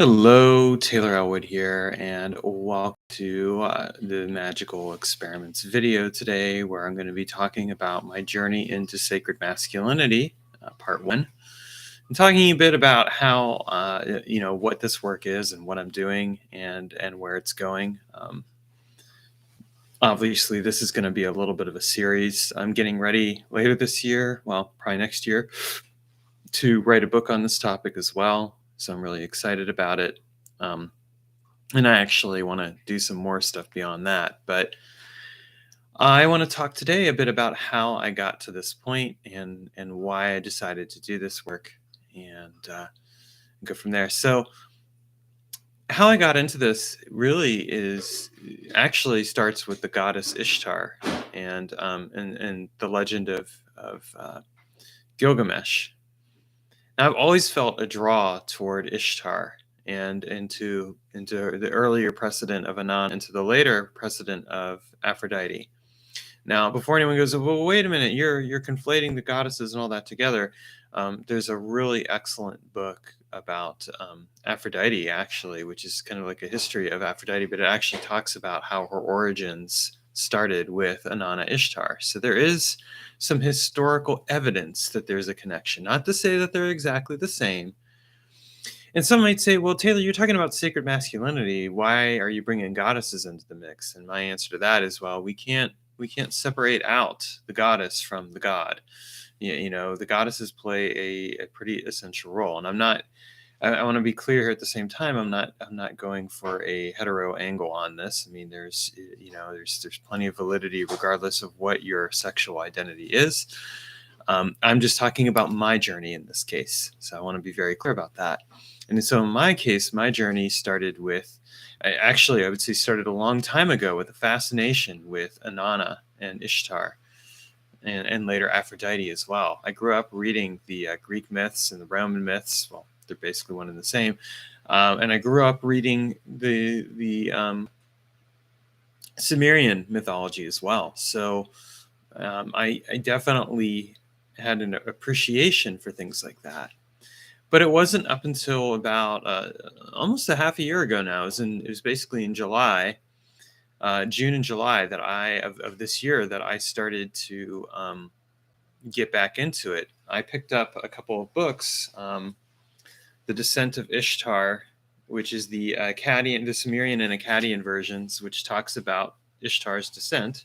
Hello, Taylor Ellwood here, and welcome to the Magical Experiments video today, where I'm going to be talking about my journey into sacred masculinity, part one, and talking a bit about how, what this work is and what I'm doing and where it's going. Obviously, this is going to be a little bit of a series. I'm getting ready later this year, well, probably next year, to write a book on this topic as well. So I'm really excited about it. Um, and I actually want to do some more stuff beyond that. But I want to talk today a bit about how I got to this point and why I decided to do this work and go from there. So how I got into this really is actually starts with the goddess Ishtar and the legend of Gilgamesh. Now, I've always felt a draw toward Ishtar and into the earlier precedent of Inanna, into the later precedent of Aphrodite. Now, before anyone goes, well, wait a minute, you're conflating the goddesses and all that together. There's a really excellent book about Aphrodite, actually, which is kind of like a history of Aphrodite, but it actually talks about how her origins started with Inanna Ishtar. So there is some historical evidence that there's a connection. Not to say that they're exactly the same. And some might say, well, Taylor, you're talking about sacred masculinity. Why are you bringing goddesses into the mix? And my answer to that is, well, we can't separate out the goddess from the god. The goddesses play a pretty essential role. And I want to be clear here at the same time. I'm not going for a hetero angle on this. I mean, there's plenty of validity regardless of what your sexual identity is. I'm just talking about my journey in this case. So I want to be very clear about that. And so in my case, my journey started with, I would say started a long time ago with a fascination with Inanna and Ishtar and later Aphrodite as well. I grew up reading the Greek myths and the Roman myths. Well, they're basically one and the same. And I grew up reading the Sumerian mythology as well. So I definitely had an appreciation for things like that. But it wasn't up until about almost a half a year ago now. It was basically in July, June and July of this year that I started to get back into it. I picked up a couple of books, The Descent of Ishtar, which is the Sumerian and Akkadian versions, which talks about Ishtar's descent,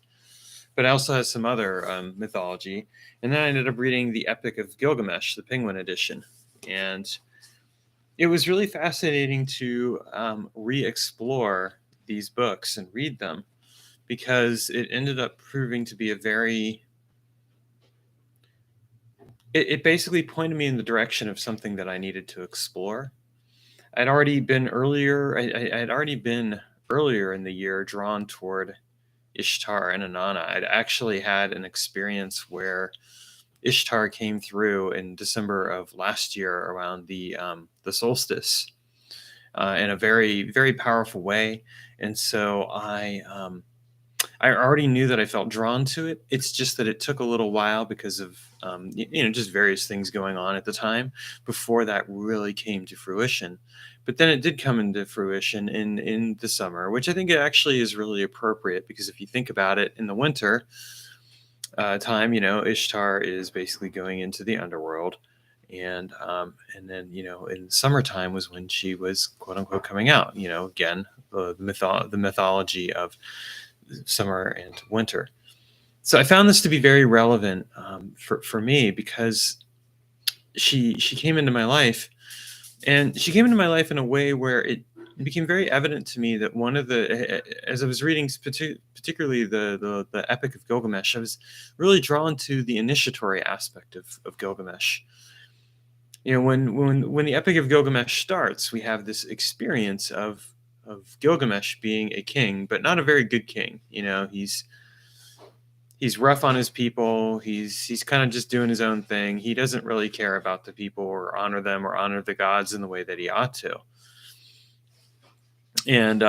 but it also has some other mythology. And then I ended up reading the Epic of Gilgamesh, the Penguin edition. And it was really fascinating to re-explore these books and read them, because it ended up proving to be it basically pointed me in the direction of something that I needed to explore. I'd already been earlier, I'd already been earlier in the year drawn toward Ishtar and Inanna. I'd actually had an experience where Ishtar came through in December of last year around the solstice in a very, very powerful way. And so I already knew that I felt drawn to it. It's just that it took a little while because of just various things going on at the time before that really came to fruition. But then it did come into fruition in the summer, which I think it actually is really appropriate, because if you think about it, in the winter time, Ishtar is basically going into the underworld, and then in summertime was when she was quote unquote coming out. Again, the mythology of summer and winter. So I found this to be very relevant for me, because she came into my life, and she came into my life in a way where it became very evident to me that as I was reading particularly the Epic of Gilgamesh, I was really drawn to the initiatory aspect of Gilgamesh. When the Epic of Gilgamesh starts, we have this experience of Gilgamesh being a king, but not a very good king. He's rough on his people. He's kind of just doing his own thing. He doesn't really care about the people or honor them or honor the gods in the way that he ought to. And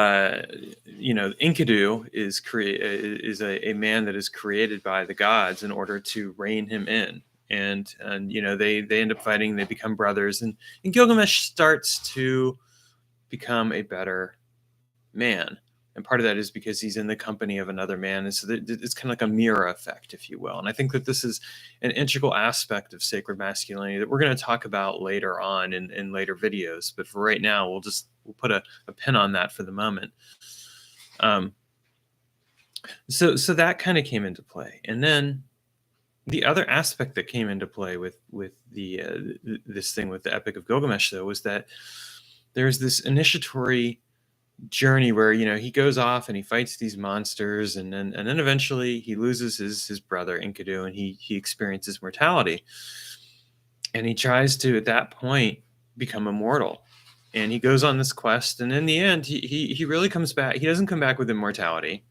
Enkidu is a man that is created by the gods in order to rein him in. And they end up fighting. They become brothers, and Gilgamesh starts to become a better man. And part of that is because he's in the company of another man. And so it's kind of like a mirror effect, if you will. And I think that this is an integral aspect of sacred masculinity that we're going to talk about later on in later videos. But for right now, we'll put a pin on that for the moment. So that kind of came into play. And then the other aspect that came into play with the this thing with the Epic of Gilgamesh, though, was that there's this initiatory journey where he goes off and he fights these monsters, and then eventually he loses his brother Enkidu, and he experiences mortality, and he tries to at that point become immortal, and he goes on this quest, and in the end he really comes back. He doesn't come back with immortality.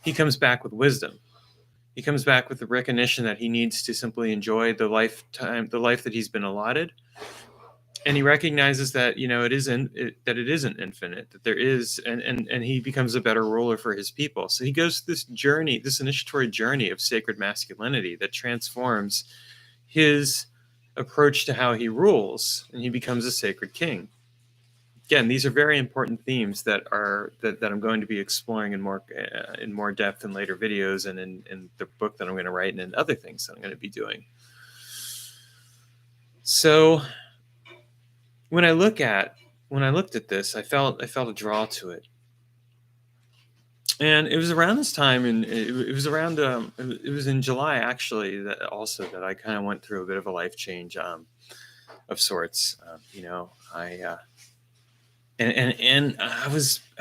He comes back with wisdom. He comes back with the recognition that he needs to simply enjoy the life that he's been allotted. And he recognizes that it isn't infinite, that there is, and he becomes a better ruler for his people. So he goes through this journey, this initiatory journey of sacred masculinity that transforms his approach to how he rules, and he becomes a sacred king. Again, these are very important themes that I'm going to be exploring in more depth in later videos, and in the book that I'm going to write, and in other things that I'm going to be doing. So when I looked at this, I felt a draw to it, and it was around this time, and it was in July actually that I kind of went through a bit of a life change of sorts. I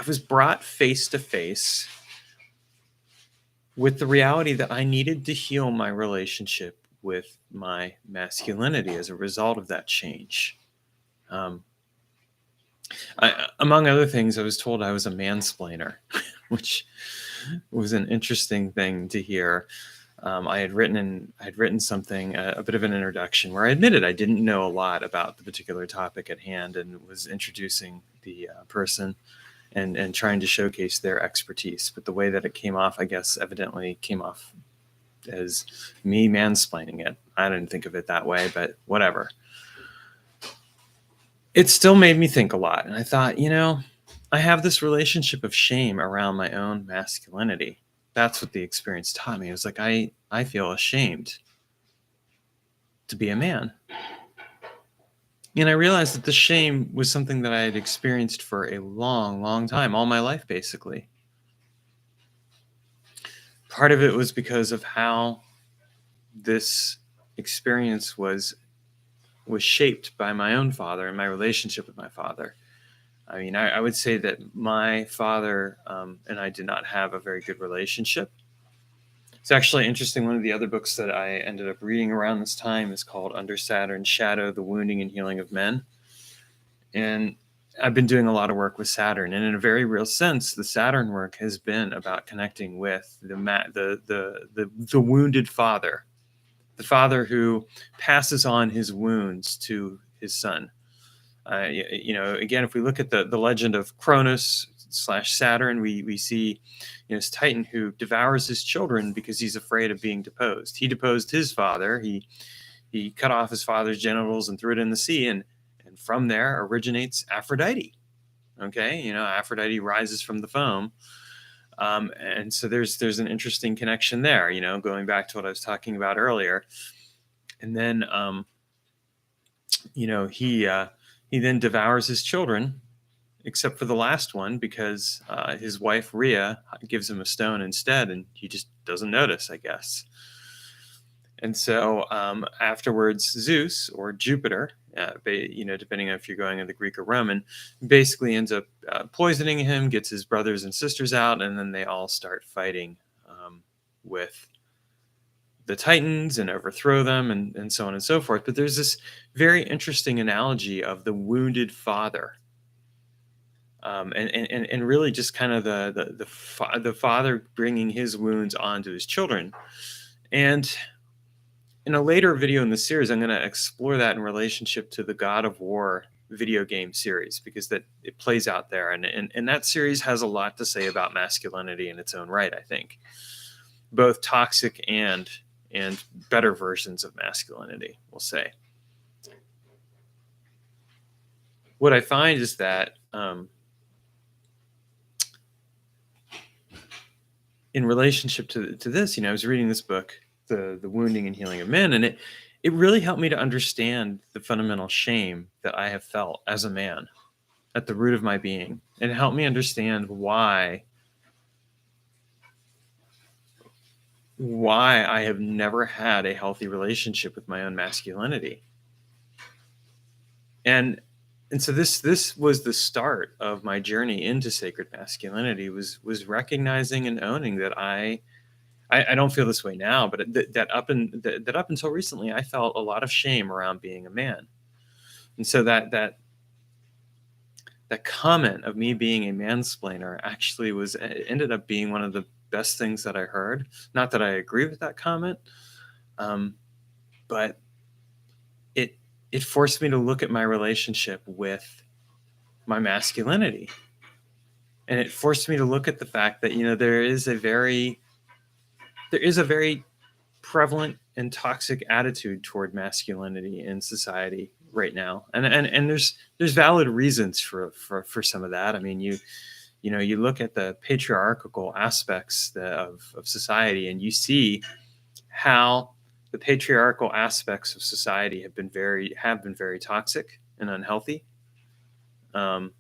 was brought face to face with the reality that I needed to heal my relationship with my masculinity as a result of that change. Among other things, I was told I was a mansplainer, which was an interesting thing to hear. I had written something, a bit of an introduction, where I admitted I didn't know a lot about the particular topic at hand, and was introducing the person and trying to showcase their expertise. But the way that it came off, I guess, evidently came off as me mansplaining it. I didn't think of it that way, but whatever. It still made me think a lot. And I thought, I have this relationship of shame around my own masculinity. That's what the experience taught me. It was like, I feel ashamed to be a man. And I realized that the shame was something that I had experienced for a long, long time, all my life, basically. Part of it was because of how this experience was shaped by my own father and my relationship with my father. I mean, I would say that my father and I did not have a very good relationship. It's actually interesting. One of the other books that I ended up reading around this time is called Under Saturn's Shadow, The Wounding and Healing of Men. And I've been doing a lot of work with Saturn. And in a very real sense, the Saturn work has been about connecting with the wounded father, the father who passes on his wounds to his son. Again, if we look at the legend of Cronus / Saturn, we see this Titan who devours his children because he's afraid of being deposed. He deposed his father. He cut off his father's genitals and threw it in the sea, and from there originates Aphrodite. Okay, Aphrodite rises from the foam, and so there's an interesting connection there. Going back to what I was talking about earlier, and then he then devours his children, except for the last one, because his wife Rhea gives him a stone instead, and he just doesn't notice, I guess. And so afterwards, Zeus, or Jupiter, depending on if you're going in the Greek or Roman, basically ends up poisoning him, gets his brothers and sisters out, and then they all start fighting with the Titans and overthrow them, and so on and so forth. But there's this very interesting analogy of the wounded father, and really just kind of the father bringing his wounds onto his children. And in a later video in the series, I'm going to explore that in relationship to the God of War video game series, because that it plays out there, and that series has a lot to say about masculinity in its own right. I think both toxic and better versions of masculinity, we'll say. what I find is that in relationship to this, I was reading this book, the Wounding and Healing of Men, and it really helped me to understand the fundamental shame that I have felt as a man at the root of my being, and helped me understand why I have never had a healthy relationship with my own masculinity. And so this was the start of my journey into sacred masculinity, was recognizing and owning that I don't feel this way now, but that up until recently I felt a lot of shame around being a man. And so that comment of me being a mansplainer actually ended up being one of the best things that I heard. Not that I agree with that comment, um, but it it forced me to look at my relationship with my masculinity, and it forced me to look at the fact that there is a very prevalent and toxic attitude toward masculinity in society right now, and there's valid reasons for some of that. I mean, you look at the patriarchal aspects of society, and you see how the patriarchal aspects of society have been very toxic and unhealthy, um,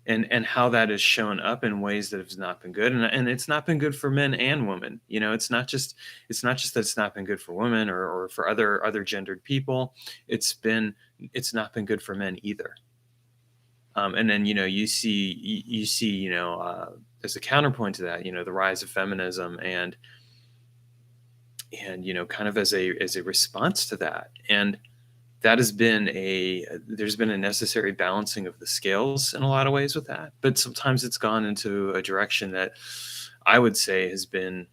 and how that has shown up in ways that have not been good, and it's not been good for men and women. It's not just that it's not been good for women, or for other gendered people. It's not been good for men either. And then you see as a counterpoint to that, the rise of feminism, and kind of as a response to that. And that has been a there's been a necessary balancing of the scales in a lot of ways with that, but sometimes it's gone into a direction that I would say has been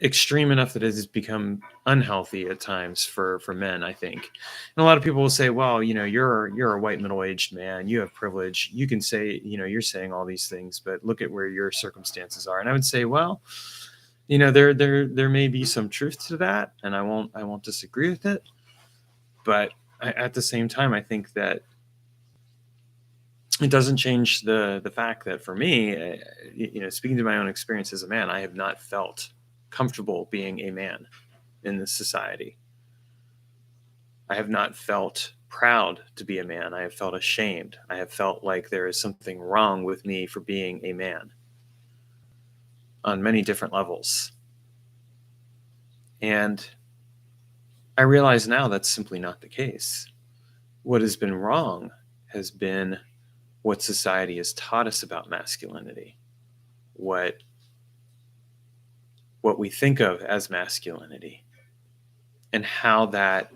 extreme enough that it has become unhealthy at times for men, I think. And a lot of people will say, well, you're a white middle-aged man, you have privilege, you can say, you're saying all these things, but look at where your circumstances are. And I would say, well, there may be some truth to that, and I won't disagree with it. But at the same time, I think that it doesn't change the fact that for me, speaking to my own experience as a man, I have not felt comfortable being a man in this society. I have not felt proud to be a man. I have felt ashamed. I have felt like there is something wrong with me for being a man on many different levels. And I realize now that's simply not the case. What has been wrong has been what society has taught us about masculinity, what we think of as masculinity, and how that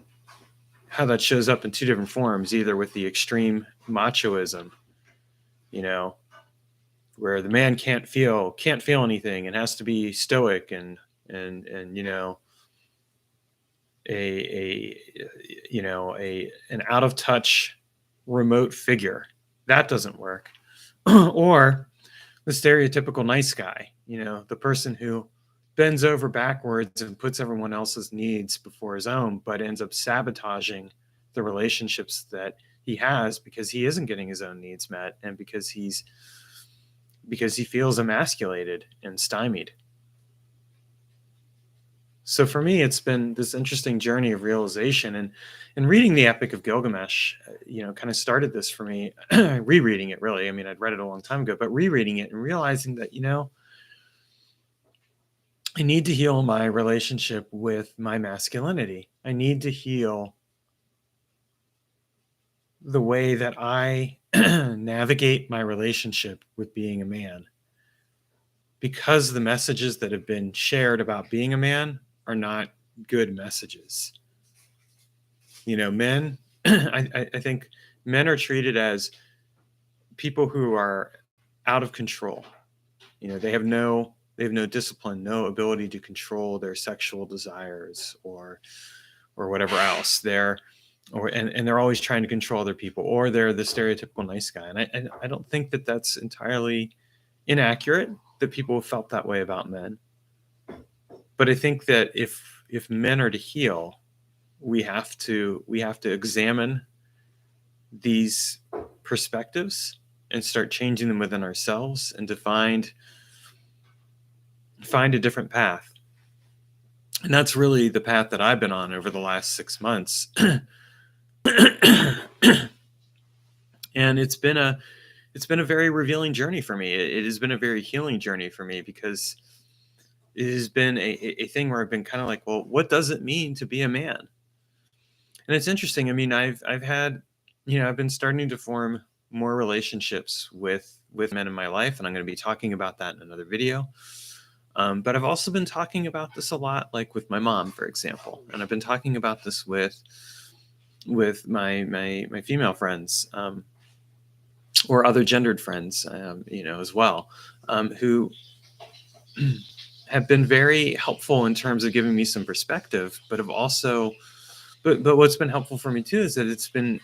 shows up in two different forms, either with the extreme machoism, you know, where the man can't feel anything and has to be stoic, and a an out of touch remote figure. That doesn't work. Or the stereotypical nice guy, the person who bends over backwards and puts everyone else's needs before his own, but ends up sabotaging the relationships that he has because he isn't getting his own needs met, and because he feels emasculated and stymied. So for me, it's been this interesting journey of realization, and reading the Epic of Gilgamesh, kind of started this for me. Rereading it, really. I mean, I'd read it a long time ago, but rereading it and realizing that I need to heal my relationship with my masculinity. I need to heal the way that I navigate my relationship with being a man, because the messages that have been shared about being a man are not good messages. Men, I think men are treated as people who are out of control. They have no discipline, no ability to control their sexual desires, or whatever else. And they're always trying to control other people, or they're the stereotypical nice guy. And I don't think that that's entirely inaccurate, that people have felt that way about men. But I think that if men are to heal, we have to examine these perspectives and start changing them within ourselves, and to find a different path. And that's really the path that I've been on over the last 6 months. And it's been a very revealing journey for me. It has been a very healing journey for me, because it has been a thing where I've been kind of like, well, what does it mean to be a man? And it's interesting. I mean, I've had, I've been starting to form more relationships with men in my life, and I'm going to be talking about that in another video. But I've also been talking about this a lot, like with my mom, for example, and I've been talking about this with my female friends, or other gendered friends, as well, who have been very helpful in terms of giving me some perspective, but have also, but what's been helpful for me too is that it's been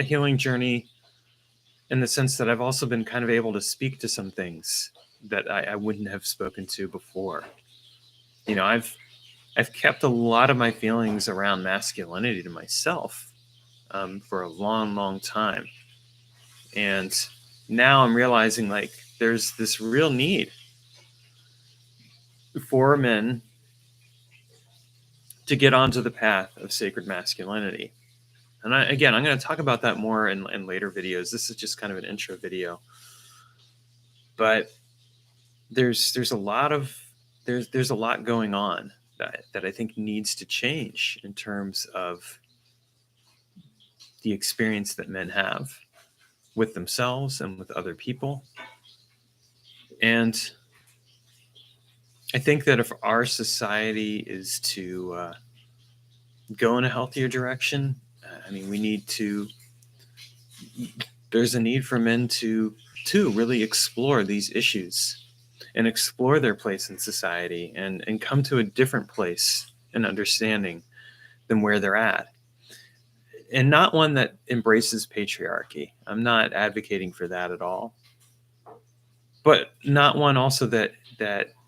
a healing journey in the sense that I've also been kind of able to speak to some things that I wouldn't have spoken to before. I've kept a lot of my feelings around masculinity to myself, for a long, long time. And now I'm realizing, like, there's this real need for men to get onto the path of sacred masculinity. And I'm going to talk about that more in later videos. This is just kind of an intro video. But there's a lot going on that I think needs to change in terms of the experience that men have with themselves and with other people. And I think that if our society is to go in a healthier direction, there's a need for men to really explore these issues and explore their place in society, and come to a different place and understanding than where they're at. And not one that embraces patriarchy. I'm not advocating for that at all. But not one also that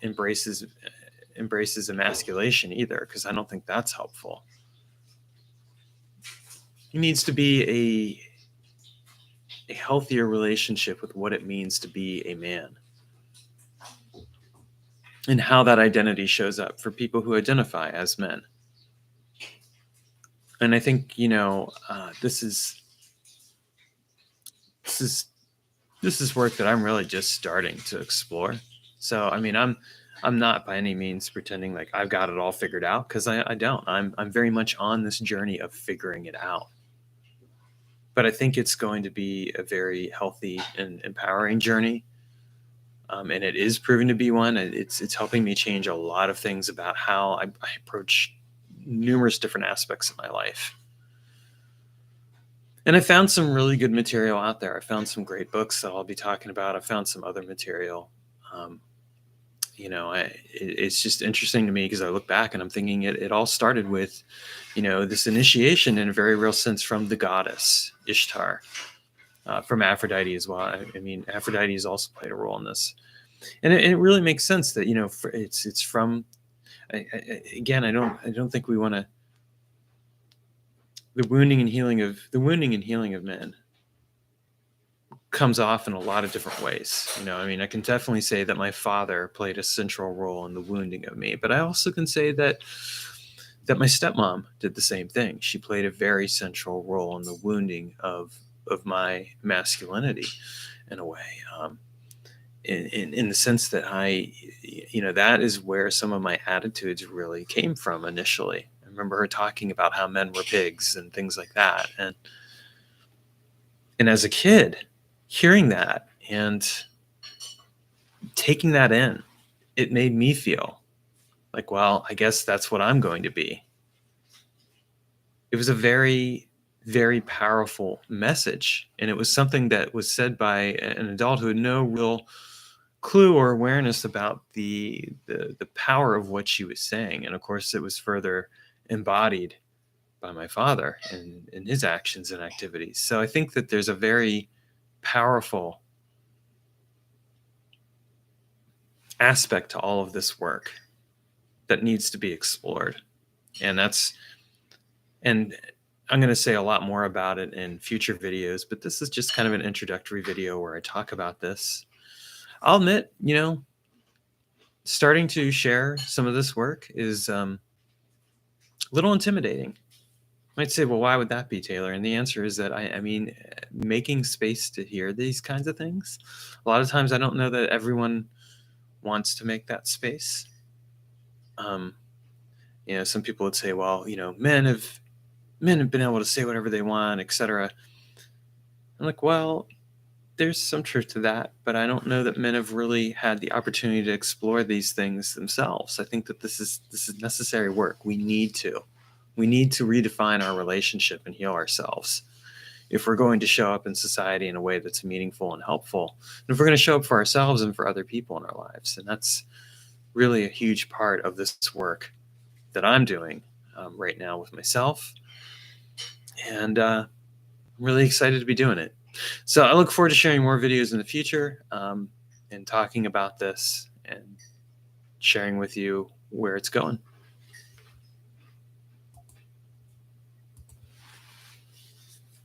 embraces emasculation either, because I don't think that's helpful. It needs to be a healthier relationship with what it means to be a man, and how that identity shows up for people who identify as men. And I think, this is work that I'm really just starting to explore. So, I'm not by any means pretending like I've got it all figured out, because I don't. I'm very much on this journey of figuring it out. But I think it's going to be a very healthy and empowering journey. And it is proving to be one. It's helping me change a lot of things about how I approach numerous different aspects of my life. And I found some really good material out there. I found some great books that I'll be talking about. I found some other material. It's just interesting to me, because I look back and I'm thinking it all started with, this initiation in a very real sense from the goddess Ishtar, from Aphrodite as well. Aphrodite has also played a role in this. And it really makes sense that, it's from, I don't think we want to, the wounding and healing of men comes off in a lot of different ways. I can definitely say that my father played a central role in the wounding of me, but I also can say that my stepmom did the same thing. She played a very central role in the wounding of my masculinity, in a way, in the sense that that is where some of my attitudes really came from initially. I remember her talking about how men were pigs and things like that. And as a kid, hearing that and taking that in, it made me feel like, well, I guess that's what I'm going to be. It was a very, very powerful message. And it was something that was said by an adult who had no real clue or awareness about the power of what she was saying. And of course, it was further embodied by my father in his actions and activities. So I think that there's a very powerful aspect to all of this work that needs to be explored. And I'm going to say a lot more about it in future videos, but this is just kind of an introductory video where I talk about this. I'll admit, starting to share some of this work is a little intimidating. You might say, well, why would that be, Taylor? And the answer is that I mean, making space to hear these kinds of things, a lot of times I don't know that everyone wants to make that space. Some people would say, well, men have been able to say whatever they want, etc. I'm like, well, there's some truth to that, but I don't know that men have really had the opportunity to explore these things themselves. I think that this is necessary work. We need to redefine our relationship and heal ourselves if we're going to show up in society in a way that's meaningful and helpful, and if we're going to show up for ourselves and for other people in our lives. And that's really a huge part of this work that I'm doing right now with myself. And I'm really excited to be doing it. So I look forward to sharing more videos in the future and talking about this and sharing with you where it's going.